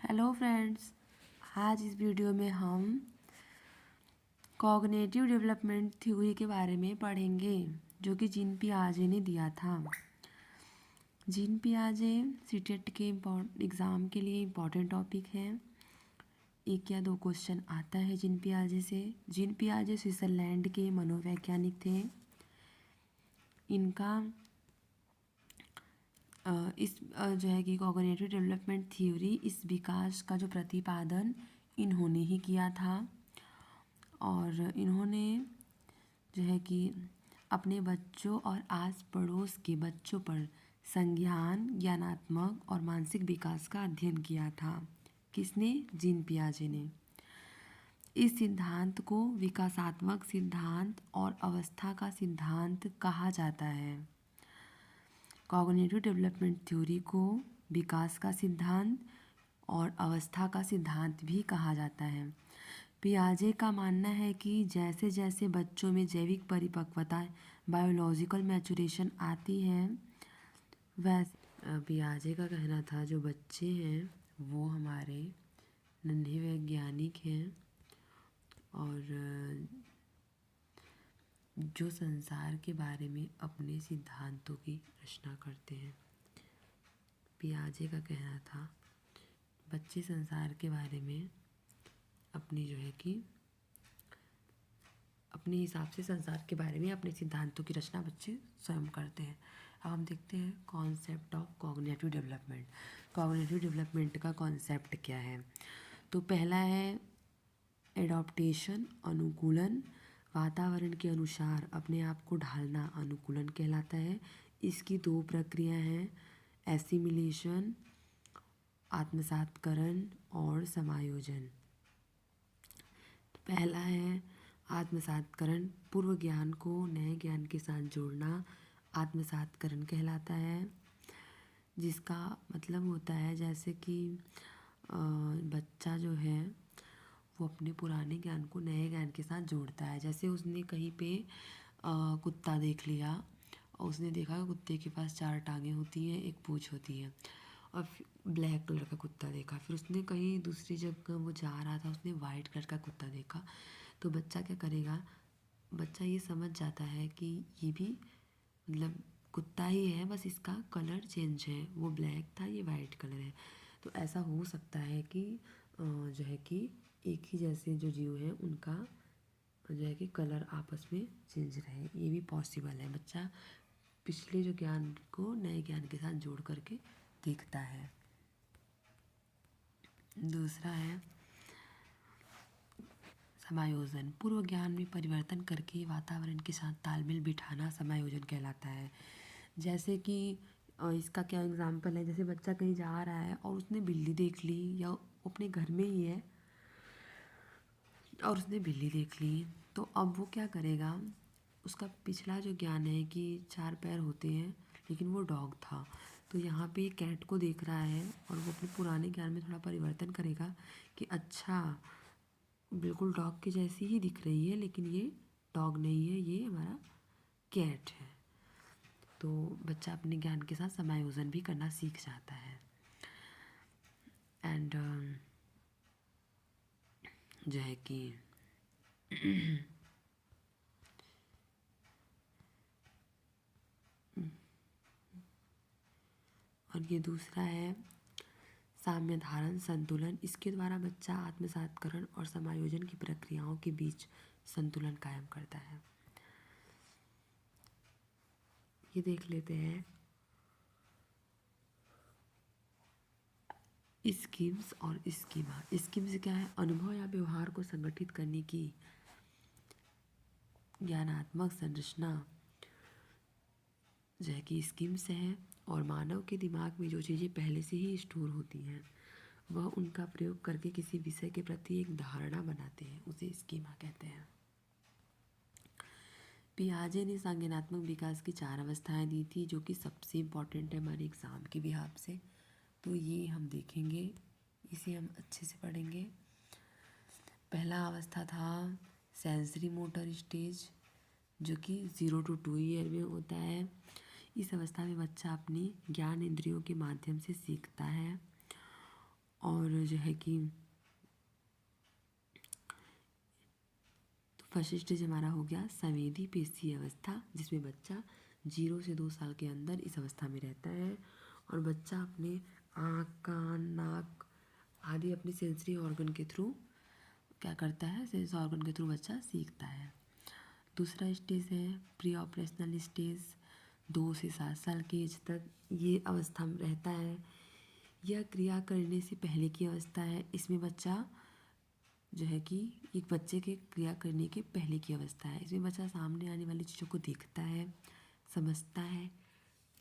Hello friends, आज इस video में हम कॉग्निटिव डेवलपमेंट थ्योरी के बारे में पढ़ेंगे जो कि जीन पियाजे ने दिया था। जीन पियाजे सीटेट के एग्ज़ाम के लिए इम्पॉर्टेंट टॉपिक है। एक या दो क्वेश्चन आता है जीन पियाजे से। जीन पियाजे स्विट्ज़रलैंड के मनोवैज्ञानिक थे। इनका जो है कि कॉग्निटिव डेवलपमेंट थ्योरी, इस विकास का जो प्रतिपादन इन्होंने ही किया था और इन्होंने जो है कि अपने बच्चों और आस पड़ोस के बच्चों पर संज्ञान, ज्ञानात्मक और मानसिक विकास का अध्ययन किया था। किसने? जीन पियाजे ने। इस सिद्धांत को विकासात्मक सिद्धांत और अवस्था का सिद्धांत कहा जाता है। कॉग्निटिव डेवलपमेंट थ्योरी को विकास का सिद्धांत और अवस्था का सिद्धांत भी कहा जाता है। पियाजे का मानना है कि जैसे जैसे बच्चों में जैविक परिपक्वता, बायोलॉजिकल मैचुरेशन आती है, वैसे पियाजे का कहना था जो बच्चे हैं वो हमारे नन्हे वैज्ञानिक हैं और जो संसार के बारे में अपने सिद्धांतों की रचना करते हैं। पियाजे का कहना था बच्चे संसार के बारे में अपनी जो है कि अपने हिसाब से संसार के बारे में अपने सिद्धांतों की रचना बच्चे स्वयं करते हैं। अब हम देखते हैं concept of cognitive development. Cognitive development का कॉन्सेप्ट क्या है? तो पहला है एडॉप्टेशन, अनुकूलन, वातावरण के अनुसार अपने आप को ढालना अनुकूलन कहलाता है। इसकी दो प्रक्रिया हैं, एसिमिलेशन, आत्मसातकरण और समायोजन। पहला है आत्मसातकरण, पूर्व ज्ञान को नए ज्ञान के साथ जोड़ना आत्मसातकरण कहलाता है, जिसका मतलब होता है जैसे कि बच्चा जो है वो अपने पुराने ज्ञान को नए ज्ञान के साथ जोड़ता है। जैसे उसने कहीं पे कुत्ता देख लिया और उसने देखा कि कुत्ते के पास 4 टांगें होती हैं, एक पूँछ होती है, और ब्लैक कलर का कुत्ता देखा। फिर उसने कहीं दूसरी जगह वो जा रहा था, उसने वाइट कलर का कुत्ता देखा। तो बच्चा क्या करेगा? बच्चा ये समझ जाता है कि ये भी मतलब कुत्ता ही है, बस इसका कलर चेंज है, वो ब्लैक था, ये वाइट कलर है। तो ऐसा हो सकता है कि जो है कि एक ही जैसे जो जीव हैं उनका जो है कि कलर आपस में चेंज रहे, ये भी पॉसिबल है। बच्चा पिछले जो ज्ञान को नए ज्ञान के साथ जोड़ करके देखता है। दूसरा है समायोजन, पूर्व ज्ञान में परिवर्तन करके वातावरण के साथ तालमेल बिठाना समायोजन कहलाता है। जैसे कि इसका क्या एग्जाम्पल है, जैसे बच्चा कहीं जा रहा है और उसने बिल्ली देख ली, या अपने घर में ही है और उसने बिल्ली देख ली, तो अब वो क्या करेगा? उसका पिछला जो ज्ञान है कि 4 पैर होते हैं, लेकिन वो डॉग था, तो यहाँ पे कैट को देख रहा है और वो अपने पुराने ज्ञान में थोड़ा परिवर्तन करेगा कि अच्छा बिल्कुल डॉग के जैसी ही दिख रही है, लेकिन ये डॉग नहीं है, ये हमारा कैट है। तो बच्चा अपने ज्ञान के साथ समायोजन भी करना सीख जाता है। एंड जो है कि और ये दूसरा है साम्य धारण संतुलन। इसके द्वारा बच्चा आत्मसातकरण और समायोजन की प्रक्रियाओं के बीच संतुलन कायम करता है। ये देख लेते हैं स्कीम्स और स्कीमा। स्कीम्स क्या है? अनुभव या व्यवहार को संगठित करने की ज्ञानात्मक संरचना जो है कि स्कीम्स है, और मानव के दिमाग में जो चीज़ें पहले से ही स्टोर होती हैं वह उनका प्रयोग करके किसी विषय के प्रति एक धारणा बनाते हैं, उसे स्कीमा कहते हैं। पियाजे ने संज्ञानात्मक विकास की 4 अवस्थाएं दी थी जो कि सबसे इम्पॉर्टेंट है हमारे एग्ज़ाम के बिहाफ से, तो ये हम देखेंगे, इसे हम अच्छे से पढ़ेंगे। पहला अवस्था था सेंसरी मोटर स्टेज, जो कि 0 to 2 ईयर में होता है। इस अवस्था में बच्चा अपनी ज्ञान इंद्रियों के माध्यम से सीखता है और जो है कि तो फर्स्ट स्टेज हमारा हो गया संवेदी पेशी अवस्था, जिसमें बच्चा 0 से 2 साल के अंदर इस अवस्था में रहता है और बच्चा अपने आँख, कान, नाक आदि अपने सेंसरी ऑर्गन के थ्रू क्या करता है, सेंस ऑर्गन के थ्रू बच्चा सीखता है। दूसरा स्टेज है प्री ऑपरेशनल स्टेज, 2 से 7 साल की एज तक ये अवस्था में रहता है। यह क्रिया करने से पहले की अवस्था है। इसमें बच्चा जो है कि एक बच्चे के क्रिया करने के पहले की अवस्था है। इसमें बच्चा सामने आने वाली चीज़ों को देखता है, समझता है,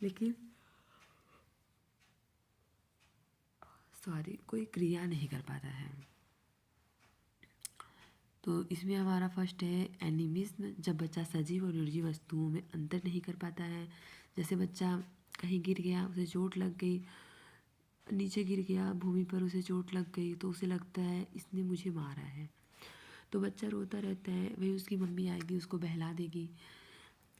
लेकिन कोई क्रिया नहीं कर पाता है। तो इसमें हमारा फर्स्ट है एनिमिज्म, जब बच्चा सजीव और निर्जीव वस्तुओं में अंतर नहीं कर पाता है। जैसे बच्चा कहीं गिर गया, उसे चोट लग गई, नीचे गिर गया भूमि पर, उसे चोट लग गई तो उसे लगता है इसने मुझे मारा है, तो बच्चा रोता रहता है। वही उसकी मम्मी आएगी, उसको बहला देगी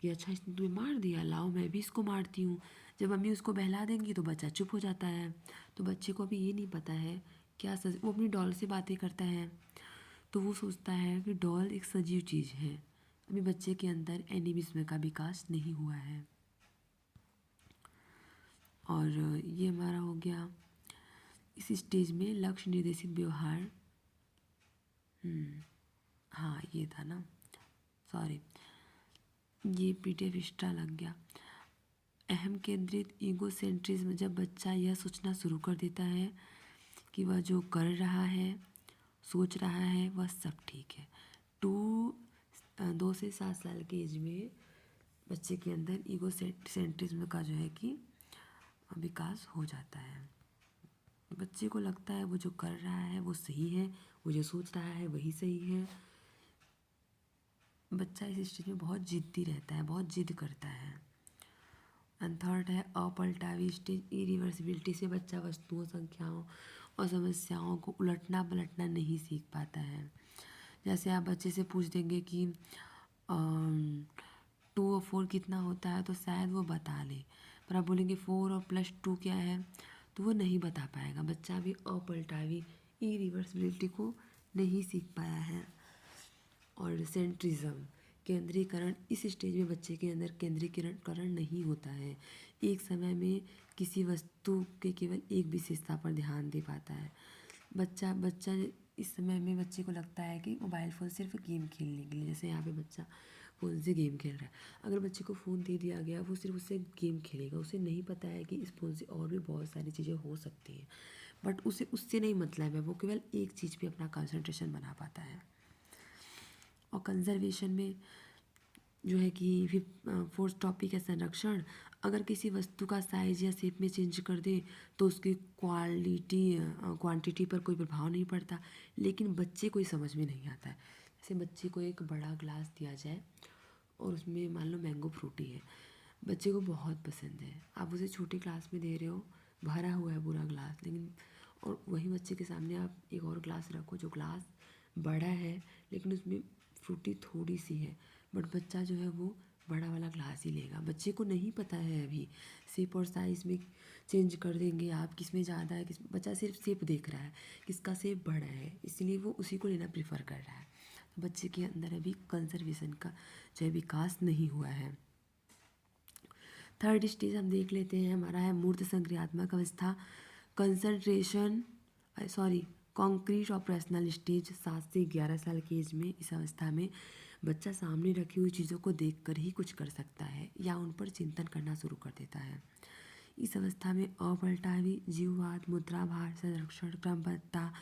कि अच्छा इसने तुम्हें मार दिया, लाओ मैं भी इसको मारती हूँ। जब मम्मी उसको बहला देंगी तो बच्चा चुप हो जाता है। तो बच्चे को अभी ये नहीं पता है क्या वो अपनी डॉल से बातें करता है, तो वो सोचता है कि डॉल एक सजीव चीज़ है। अभी बच्चे के अंदर एनिमिज्म का विकास नहीं हुआ है। और ये हमारा हो गया इस स्टेज में लक्ष्य निर्देशित व्यवहार। हाँ ये था ना, सॉरी ये पीटीएफ एक्स्ट्रा लग गया। अहम केंद्रित ईगोसेंट्रिज्म, जब बच्चा यह सोचना शुरू कर देता है कि वह जो कर रहा है, सोच रहा है, वह सब ठीक है। 2 से 7 साल की एज में बच्चे के अंदर ईगोसेंट्रिज्म का जो है कि विकास हो जाता है। बच्चे को लगता है वो जो कर रहा है वो सही है, वो जो सोच रहा है वही सही है। बच्चा इस स्टेज में बहुत जिद्दी रहता है, बहुत जिद करता है। एंड थर्ड है अपलटावी स्टेज, इरिवर्सिबिलिटी से बच्चा वस्तुओं, संख्याओं और समस्याओं को उलटना पलटना नहीं सीख पाता है। जैसे आप बच्चे से पूछ देंगे कि 2 और 4 कितना होता है, तो शायद वो बता ले, पर आप बोलेंगे 4 और +2 क्या है, तो वो नहीं बता पाएगा। बच्चा भी अपलटावी इरिवर्सिबिलिटी को नहीं सीख पाया है। और सेंट्रिज्म, केंद्रीकरण, इस स्टेज में बच्चे के अंदर केंद्रीकरण नहीं होता है। एक समय में किसी वस्तु के केवल एक विशेषता पर ध्यान दे पाता है। बच्चा इस समय में बच्चे को लगता है कि मोबाइल फ़ोन सिर्फ गेम खेलने के लिए, जैसे यहाँ पे बच्चा फ़ोन से गेम खेल रहा है, अगर बच्चे को फ़ोन दे दिया गया वो सिर्फ उससे गेम खेलेगा। उसे नहीं पता है कि इस फ़ोन से और भी बहुत सारी चीज़ें हो सकती हैं, बट उसे उससे नहीं मतलब है, वो केवल एक चीज़ पे अपना कंसंट्रेशन बना पाता है। और कंजर्वेशन में जो है कि फोर्थ टॉपिक है संरक्षण। अगर किसी वस्तु का साइज या शेप में चेंज कर दे तो उसकी क्वांटिटी पर कोई प्रभाव नहीं पड़ता, लेकिन बच्चे को समझ में नहीं आता है। जैसे बच्चे को एक बड़ा ग्लास दिया जाए और उसमें मान लो मैंगो फ्रूटी है, बच्चे को बहुत पसंद है, आप उसे छोटे ग्लास में दे रहे हो, भरा हुआ है पूरा ग्लास, लेकिन और वही बच्चे के सामने आप एक और ग्लास रखो जो ग्लास बड़ा है लेकिन उसमें फ्रूटी थोड़ी सी है, बट बच्चा जो है वो बड़ा वाला ग्लास ही लेगा। बच्चे को नहीं पता है अभी शेप और साइज़ में चेंज कर देंगे आप, किस में ज़्यादा है, किस बच्चा सिर्फ शेप देख रहा है, किसका शेप बड़ा है, इसलिए वो उसी को लेना प्रेफर कर रहा है। तो बच्चे के अंदर अभी कंजर्वेशन का जो है विकास नहीं हुआ है। थर्ड स्टेज हम देख लेते हैं, हमारा है मूर्त संक्रियात्मक अवस्था, कॉन्क्रीट ऑपरेशनल स्टेज, 7 से 11 साल की एज में। इस अवस्था में बच्चा सामने रखी हुई चीज़ों को देखकर ही कुछ कर सकता है या उन पर चिंतन करना शुरू कर देता है। इस अवस्था में अपलटावी, जीववाद, मुद्राभार, संरक्षण, क्रमबद्धता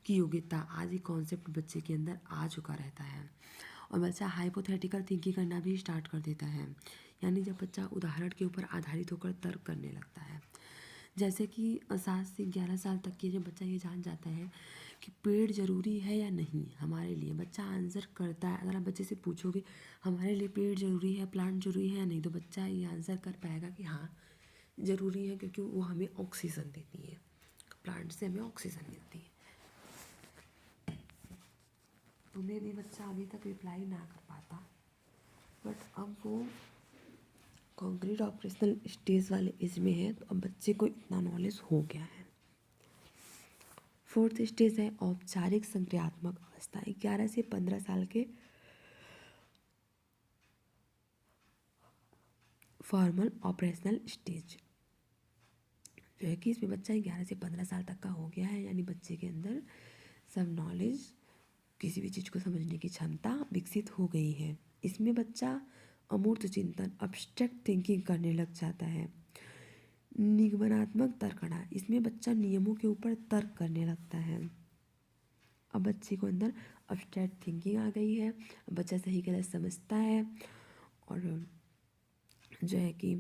की योग्यता आदि कॉन्सेप्ट बच्चे के अंदर आ चुका रहता है और बच्चा हाइपोथेटिकल थिंकिंग करना भी स्टार्ट कर देता है, यानी जब बच्चा उदाहरण के ऊपर आधारित होकर तर्क करने लगता है। जैसे कि 7 से 11 साल तक के जब बच्चा ये जान जाता है कि पेड़ ज़रूरी है या नहीं हमारे लिए, बच्चा आंसर करता है। अगर आप बच्चे से पूछोगे हमारे लिए पेड़ ज़रूरी है, प्लांट ज़रूरी है या नहीं, तो बच्चा ये आंसर कर पाएगा कि हाँ ज़रूरी है, क्योंकि वो हमें ऑक्सीजन देती है, प्लांट से हमें ऑक्सीजन मिलती है। उन्हें भी बच्चा अभी तक रिप्लाई ना कर पाता, बट अब वो कॉन्क्रीट ऑपरेशनल स्टेज वाले एज में है, तो अब बच्चे को इतना नॉलेज हो गया है। फोर्थ स्टेज है औपचारिक संक्रियात्मक अवस्था, 11 से 15 साल के फॉर्मल ऑपरेशनल स्टेज, जो है कि इसमें बच्चा 11 से 15 साल तक का हो गया है, यानी बच्चे के अंदर सब नॉलेज, किसी भी चीज़ को समझने की क्षमता विकसित हो गई है। इसमें बच्चा अमूर्त चिंतन, अब्स्ट्रैक्ट थिंकिंग करने लग जाता है। निगमनात्मक तर्कणा, इसमें बच्चा नियमों के ऊपर तर्क करने लगता है। अब बच्चे को अंदर अब्स्ट्रैक्ट थिंकिंग आ गई है, बच्चा सही गलत समझता है और जो है कि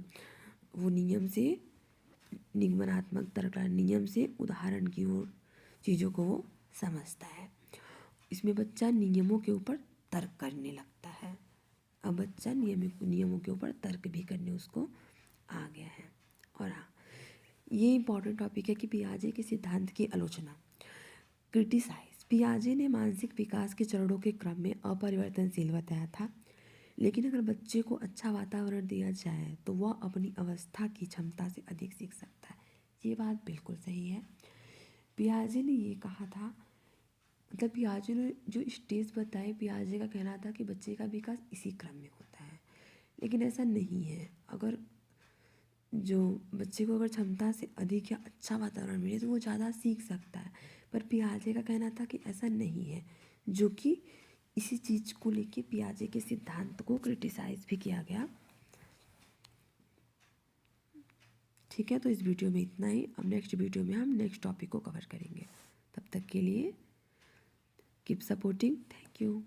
वो नियम से, निगमनात्मक तर्क, नियम से उदाहरण की ओर चीज़ों को वो समझता है। इसमें बच्चा नियमों के ऊपर तर्क करने लगता है। अब बच्चा नियमों के ऊपर तर्क भी करने उसको आ गया है। और हाँ, ये इंपॉर्टेंट टॉपिक है कि पियाजे के सिद्धांत की आलोचना, क्रिटिसाइज। पियाजे ने मानसिक विकास के चरणों के क्रम में अपरिवर्तनशील बताया था, लेकिन अगर बच्चे को अच्छा वातावरण दिया जाए तो वह अपनी अवस्था की क्षमता से अधिक सीख सकता है। ये बात बिल्कुल सही है। पियाजे ने ये कहा था, मतलब पियाजे ने जो स्टेज बताए, पियाजे का कहना था कि बच्चे का विकास इसी क्रम में होता है, लेकिन ऐसा नहीं है। अगर जो बच्चे को अगर क्षमता से अधिक या अच्छा वातावरण मिले तो वो ज़्यादा सीख सकता है, पर पियाजे का कहना था कि ऐसा नहीं है, जो कि इसी चीज़ को लेके पियाजे के सिद्धांत को क्रिटिसाइज भी किया गया। ठीक है, तो इस वीडियो में इतना ही। अब नेक्स्ट वीडियो में हम नेक्स्ट टॉपिक को कवर करेंगे। तब तक के लिए कीप सपोर्टिंग, थैंक यू।